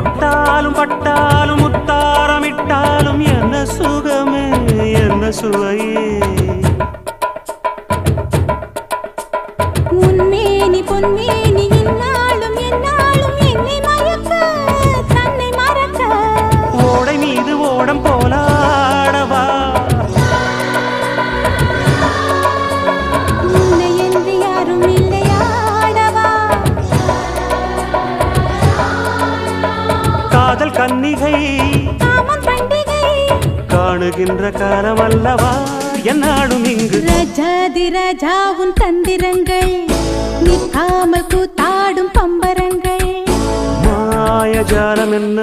தொட்டாலும் பட்டாலும் முத்தாரமிட்டாலும் என்ன சுகமே என்ன சுவையே உன்மேனி பொன்மேனி இந்நாளும் எந்நாளும் என்னை மயக்க தன்னை மறக்க ஓடை மீது ஓடம் போலாடவா உன்னை என்று யாரும் இல்லையாடவா காதல் கன்னிகை காமம் பண்டிகை காணுகின்ற காலம் அல்லவா என்னாடும் இங்கு ரஜாதி ராஜாவும் தந்திரங்கள் நிற்காமல் கூத்தாடும் பம்பரங்கள் மாயஜாலம் என்ன